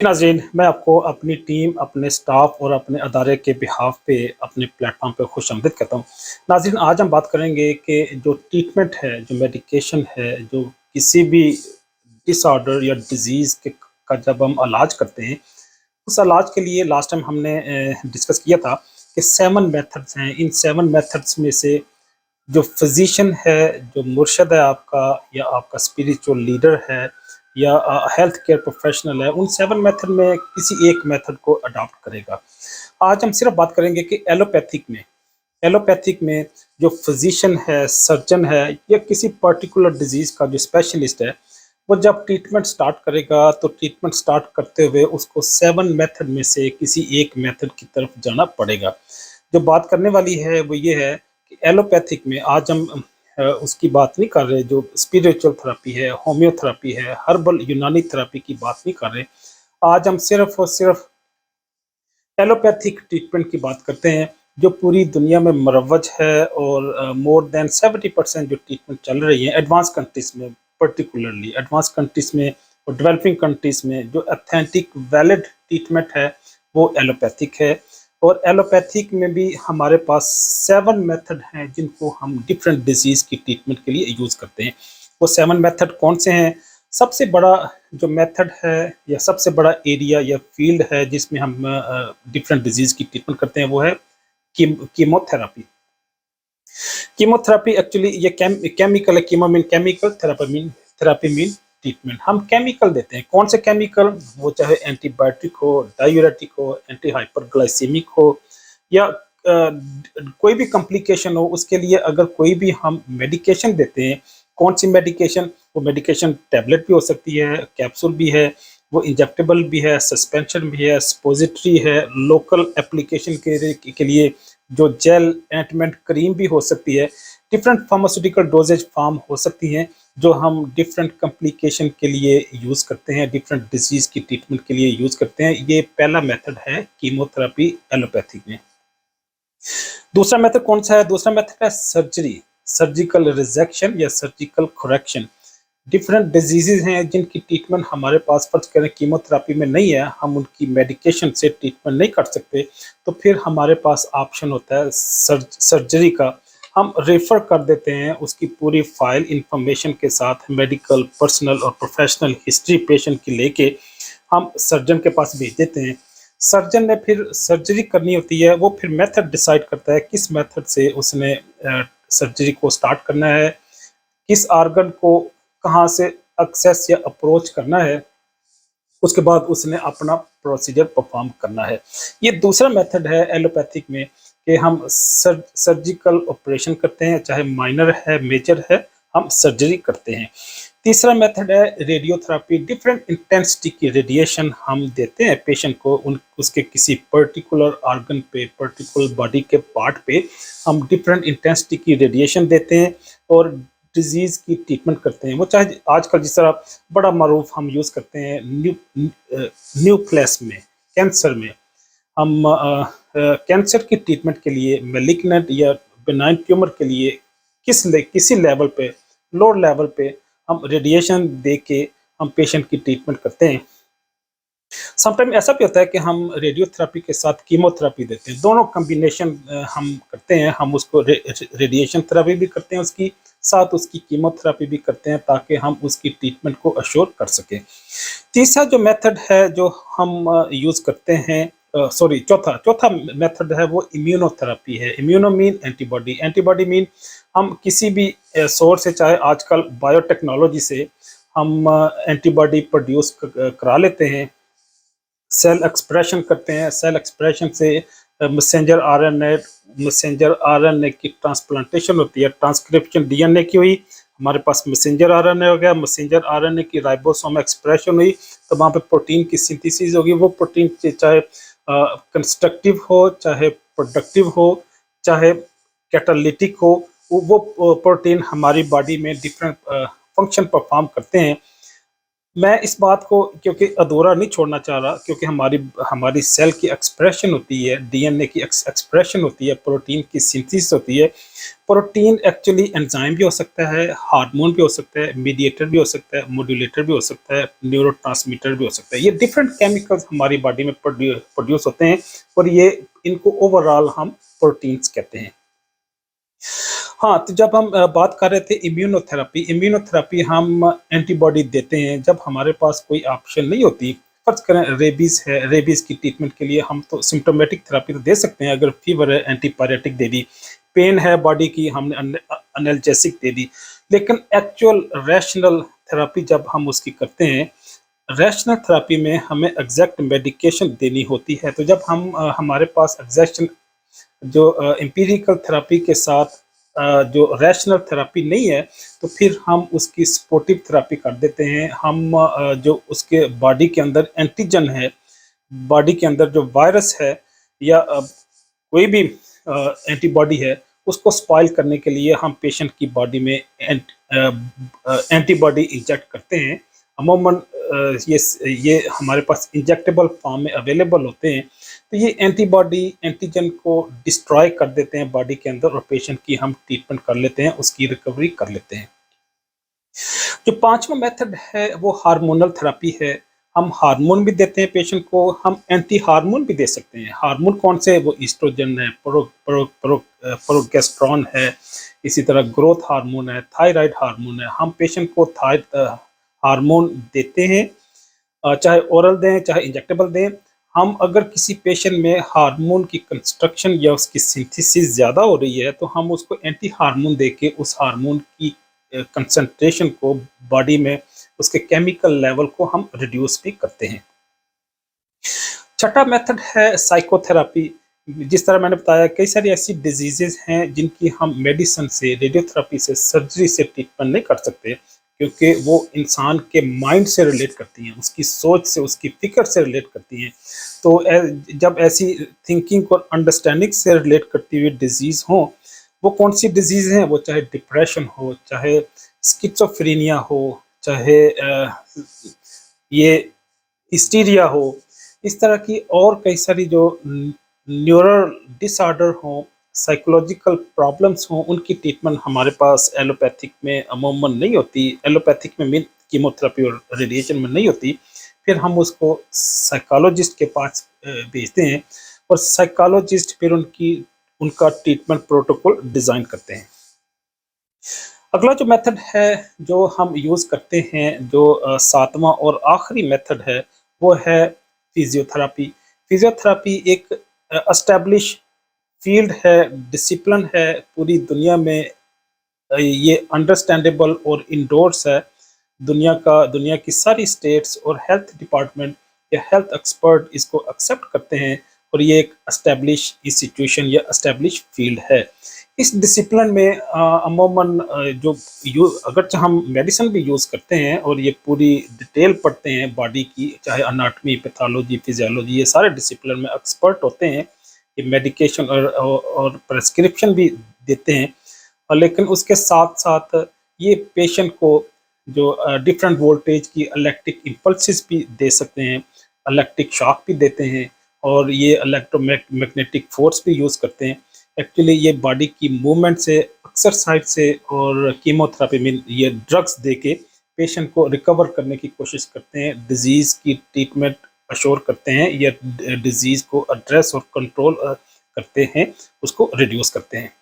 नाज़रीन, मैं आपको अपनी टीम, अपने स्टाफ और अपने अदारे के बिहाफ़ पे अपने प्लेटफ़ॉर्म पे खुशामदीद कहता हूँ। नाज़रीन, आज हम बात करेंगे कि जो ट्रीटमेंट है, जो मेडिकेशन है, जो किसी भी डिसऑर्डर या डिज़ीज़ के का जब हम इलाज करते हैं, उस इलाज के लिए लास्ट टाइम हमने डिस्कस किया था कि 7 मेथड्स हैं। इन 7 मेथड्स में से जो फिजिशियन है, जो मुर्शद है आपका या आपका स्पिरिचुअल लीडर है या हेल्थ केयर प्रोफेशनल है, उन 7 मेथड में किसी एक मेथड को अडॉप्ट करेगा। आज हम सिर्फ बात करेंगे कि एलोपैथिक में जो फिजिशियन है, सर्जन है या किसी पर्टिकुलर डिजीज़ का जो स्पेशलिस्ट है, वो जब ट्रीटमेंट स्टार्ट करेगा तो ट्रीटमेंट स्टार्ट करते हुए उसको 7 मेथड में से किसी एक मेथड की तरफ जाना पड़ेगा। जो बात करने वाली है वो ये है कि एलोपैथिक में आज हम उसकी बात नहीं कर रहे, जो स्पिरिचुअल थेरेपी है, होम्योथेरेपी है, हर्बल यूनानी थेरेपी की बात नहीं कर रहे। आज हम सिर्फ और सिर्फ एलोपैथिक ट्रीटमेंट की बात करते हैं, जो पूरी दुनिया में मरवज है और मोर देन 70% जो ट्रीटमेंट चल रही है एडवांस कंट्रीज में, पर्टिकुलरली एडवांस कंट्रीज में और डेवलपिंग कंट्रीज में जो ऑथेंटिक वैलिड ट्रीटमेंट है वो एलोपैथिक है। और एलोपैथिक में भी हमारे पास 7 मेथड हैं जिनको हम डिफरेंट डिजीज़ की ट्रीटमेंट के लिए यूज़ करते हैं। वो 7 मेथड कौन से हैं? सबसे बड़ा जो मेथड है या सबसे बड़ा एरिया या फील्ड है जिसमें हम डिफरेंट डिजीज़ की ट्रीटमेंट करते हैं वो है कीमोथेरेपी। कीमोथेरेपी एक्चुअली ये केमिकल है, chemo mean chemical, therapy mean treatment. हम केमिकल देते हैं। कौन से केमिकल? वो चाहे एंटीबायोटिक हो, डायूरेटिक हो, एंटी हाइपरग्लाइसेमिक हो या कोई भी कॉम्प्लिकेशन हो, उसके लिए अगर कोई भी हम मेडिकेशन देते हैं, कौन सी मेडिकेशन? वो मेडिकेशन टैबलेट भी हो सकती है, कैप्सूल भी है, वो इंजेक्टेबल भी है, सस्पेंशन भी है, सपोजिटरी है, लोकल एप्लीकेशन के लिए जो जेल एंटमेंट क्रीम भी हो सकती है। डिफरेंट फार्मास्यूटिकल डोजेज फार्म हो सकती हैं जो हम डिफरेंट कॉम्प्लिकेशन के लिए यूज़ करते हैं, डिफरेंट डिजीज़ की ट्रीटमेंट के लिए यूज़ करते हैं। ये पहला मेथड है कीमोथेरेपी एलोपैथिक में। दूसरा मेथड कौन सा है? दूसरा मेथड है सर्जरी, सर्जिकल रिजेक्शन या सर्जिकल करेक्शन। डिफरेंट डिजीजेज हैं जिनकी ट्रीटमेंट हमारे पास फर्ज करें कीमोथेरेपी में नहीं है, हम उनकी मेडिकेशन से ट्रीटमेंट नहीं कर सकते, तो फिर हमारे पास ऑप्शन होता है सर्जरी का। हम रेफर कर देते हैं उसकी पूरी फाइल इंफॉर्मेशन के साथ, मेडिकल, पर्सनल और प्रोफेशनल हिस्ट्री पेशेंट की लेके हम सर्जन के पास भेज देते हैं। सर्जन ने फिर सर्जरी करनी होती है, वो फिर मेथड डिसाइड करता है किस मेथड से उसने सर्जरी को स्टार्ट करना है, किस आर्गन को कहाँ से एक्सेस या अप्रोच करना है, उसके बाद उसने अपना प्रोसीजर परफॉर्म करना है। ये दूसरा मेथड है एलोपैथिक में कि हम सर्जिकल ऑपरेशन करते हैं, चाहे माइनर है, मेजर है, हम सर्जरी करते हैं। तीसरा मेथड है रेडियोथेरेपी। डिफरेंट इंटेंसिटी की रेडिएशन हम देते हैं पेशेंट को, उन उसके किसी पर्टिकुलर ऑर्गन पे, पर्टिकुलर बॉडी के पार्ट पे हम डिफरेंट इंटेंसिटी की रेडिएशन देते हैं और डिजीज़ की ट्रीटमेंट करते हैं। वो चाहे आजकल जिस तरह बड़ा मरूफ हम यूज़ करते हैं न्यूक्लियस में, कैंसर में, हम कैंसर की ट्रीटमेंट के लिए, मेलिग्नेंट या बेनाइन ट्यूमर के लिए किसी लेवल पे, लो लेवल पे हम रेडिएशन दे के हम पेशेंट की ट्रीटमेंट करते हैं। समटाइम ऐसा भी होता है कि हम रेडियोथेरेपी के साथ कीमोथेरेपी देते हैं, दोनों कॉम्बिनेशन हम करते हैं। हम उसको रेडिएशन थेरेपी भी करते हैं, उसकी साथ उसकी कीमोथेरेपी भी करते हैं ताकि हम उसकी ट्रीटमेंट को अश्योर कर सकें। तीसरा जो मेथड है जो हम यूज़ करते हैं, सॉरी, चौथा चौथा मेथड है वो इम्यूनोथेरेपी है। Immuno mean antibody, antibody mean हम किसी भी सोर्स से, चाहे आजकल बायोटेक्नोलॉजी से हम एंटीबॉडी प्रोड्यूस करा लेते हैं, सेल एक्सप्रेशन करते हैं। सेल एक्सप्रेशन से मैसेंजर आरएनए की ट्रांसप्लांटेशन होती है, ट्रांसक्रिप्शन डीएनए की हुई, हमारे पास मैसेंजर आरएनए हो गया, मैसेंजर आरएनए की राइबोसोम एक्सप्रेशन हुई, तो वहाँ पे प्रोटीन की सिंथेसिस होगी। वो प्रोटीन चाहे कंस्ट्रक्टिव हो, चाहे प्रोडक्टिव हो, चाहे कैटालिटिक हो, वो प्रोटीन हमारी बॉडी में डिफरेंट फंक्शन परफॉर्म करते हैं। मैं इस बात को क्योंकि अधूरा नहीं छोड़ना चाह रहा, क्योंकि हमारी हमारी सेल की एक्सप्रेशन होती है, डीएनए की एक्सप्रेशन होती है, प्रोटीन की सिंथेसिस होती है। प्रोटीन एक्चुअली एंजाइम भी हो सकता है, हार्मोन भी हो सकता है, मीडिएटर भी हो सकता है, मॉड्यूलेटर भी हो सकता है, न्यूरोट्रांसमीटर भी हो सकता है। ये डिफरेंट केमिकल्स हमारी बॉडी में प्रोड्यूस होते हैं, और ये इनको ओवरऑल हम प्रोटीन्स कहते हैं। हाँ, तो जब हम बात कर रहे थे इम्यूनोथेरेपी, इम्यूनोथेरेपी हम एंटीबॉडी देते हैं जब हमारे पास कोई ऑप्शन नहीं होती। फर्ज करें रेबीज़ है, रेबीज़ की ट्रीटमेंट के लिए हम तो सिम्प्टोमेटिक थेरेपी तो दे सकते हैं, अगर फीवर है एंटीपायरेटिक दे दी, पेन है बॉडी की हमने एनाल्जेसिक दे दी। लेकिन एक्चुअल रैशनल थेरेपी जब हम उसकी करते हैं, रैशनल थेरेपी में हमें एग्जैक्ट मेडिकेशन देनी होती है। तो जब हम हमारे पास एग्जैक्शन जो एम्पिरिकल थेरेपी के साथ जो रैशनल थेरेपी नहीं है, तो फिर हम उसकी सपोर्टिव थेरेपी कर देते हैं। हम जो उसके बॉडी के अंदर एंटीजन है, बॉडी के अंदर जो वायरस है या कोई भी एंटीबॉडी है, उसको स्पॉइल करने के लिए हम पेशेंट की बॉडी में एंटीबॉडी इंजेक्ट करते हैं। अमूमन ये हमारे पास इंजेक्टेबल फॉर्म में अवेलेबल होते हैं। तो ये एंटीबॉडी एंटीजन को डिस्ट्रॉय कर देते हैं बॉडी के अंदर, और पेशेंट की हम ट्रीटमेंट कर लेते हैं, उसकी रिकवरी कर लेते हैं। जो पांचवा मेथड है वो हार्मोनल थेरेपी है। हम हार्मोन भी देते हैं पेशेंट को, हम एंटी हार्मोन भी दे सकते हैं। हार्मोन कौन से? वो ईस्ट्रोजन है, प्रोगेस्टेरॉन है, इसी तरह ग्रोथ हार्मोन है, थायराइड हार्मोन है। हम पेशेंट को हार्मोन देते हैं, चाहे ओरल दें चाहे इंजेक्टेबल दें। हम अगर किसी पेशेंट में हार्मोन की कंस्ट्रक्शन या उसकी सिंथेसिस ज़्यादा हो रही है, तो हम उसको एंटी हार्मोन दे के उस हार्मोन की कंसंट्रेशन को बॉडी में, उसके केमिकल लेवल को हम रिड्यूस भी करते हैं। छठा मेथड है साइकोथेरेपी। जिस तरह मैंने बताया, कई सारी ऐसी डिजीजेज हैं जिनकी हम मेडिसिन से, रेडियोथेरेपी से, सर्जरी से ट्रीटमेंट नहीं कर सकते, क्योंकि वो इंसान के माइंड से रिलेट करती हैं, उसकी सोच से, उसकी फिक्र से रिलेट करती हैं। तो जब ऐसी थिंकिंग और अंडरस्टैंडिंग से रिलेट करती हुई डिजीज़ हों, वो कौन सी डिजीज़ हैं, वो चाहे डिप्रेशन हो, चाहे स्किज़ोफ्रेनिया हो, चाहे ये हिस्टीरिया हो, इस तरह की और कई सारी जो न्यूरल डिसऑर्डर हो, साइकोलॉजिकल प्रॉब्लम्स हों, उनकी ट्रीटमेंट हमारे पास एलोपैथिक में अमूमन नहीं होती। एलोपैथिक में मीन कीमोथेरेपी और रेडिएशन में नहीं होती। फिर हम उसको साइकोलॉजिस्ट के पास भेजते हैं, और साइकोलॉजिस्ट फिर उनका ट्रीटमेंट प्रोटोकॉल डिज़ाइन करते हैं। अगला जो मेथड है जो हम यूज़ करते हैं, जो सातवां और आखिरी मेथड है, वो है फिजियोथेरेपी। फिजियोथेरेपी एक एस्टैब्लिश फील्ड है, डिसिप्लिन है पूरी दुनिया में। ये अंडरस्टैंडेबल और इंडोर्स है। दुनिया की सारी स्टेट्स और हेल्थ डिपार्टमेंट या हेल्थ एक्सपर्ट इसको एक्सेप्ट करते हैं, और ये एक एस्टैब्लिश इंस्टीट्यूशन या एस्टैब्लिश फील्ड है। इस डिसिप्लिन में अमूमन अगरचे हम मेडिसिन भी यूज़ करते हैं और ये पूरी डिटेल पढ़ते हैं बॉडी की, चाहे अनाटमी, पैथोलॉजी, फिजियोलॉजी, ये सारे डिसिप्लिन में एक्सपर्ट होते हैं। ये मेडिकेशन और प्रेस्क्रिप्शन भी देते हैं, और लेकिन उसके साथ साथ ये पेशेंट को जो डिफरेंट वोल्टेज की इलेक्ट्रिक इम्पल्सिस भी दे सकते हैं, इलेक्ट्रिक शॉक भी देते हैं, और ये इलेक्ट्रोमैग्नेटिक फोर्स भी यूज़ करते हैं। एक्चुअली ये बॉडी की मूवमेंट से, एक्सरसाइज से और कीमोथेरेपी में ये ड्रग्स दे के पेशेंट को रिकवर करने की कोशिश करते हैं, डिजीज़ की ट्रीटमेंट अश्योर करते हैं, या डिजीज़ को एड्रेस और कंट्रोल करते हैं, उसको रिड्यूस करते हैं।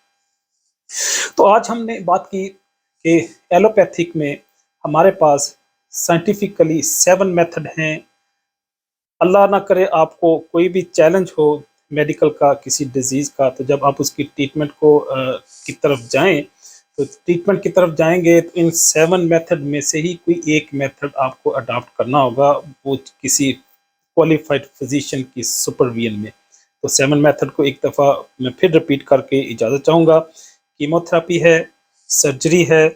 तो आज हमने बात की कि एलोपैथिक में हमारे पास साइंटिफिकली 7 मेथड हैं। अल्लाह ना करे आपको कोई भी चैलेंज हो मेडिकल का, किसी डिजीज़ का, तो जब आप उसकी ट्रीटमेंट की तरफ जाएं, तो ट्रीटमेंट की तरफ जाएंगे तो इन 7 मेथड में से ही कोई एक मेथड आपको अडॉप्ट करना होगा, वो किसी क्वालिफाइड फिजिशियन की सुपरविजन में। तो 7 मेथड को एक दफ़ा मैं फिर रिपीट करके इजाज़त चाहूँगा। कीमोथेरेपी है, सर्जरी है,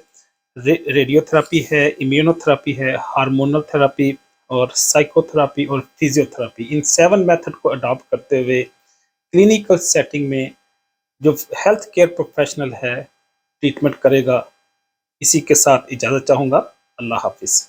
रेडियोथेरेपी है, इम्यूनोथेरेपी है, हार्मोनल थेरेपी और साइकोथेरेपी और फिजियोथेरेपी। इन 7 मेथड को अडॉप्ट करते हुए क्लिनिकल सेटिंग में जो हेल्थ केयर प्रोफेशनल है ट्रीटमेंट करेगा। इसी के साथ इजाज़त चाहूँगा। अल्लाह हाफिज़।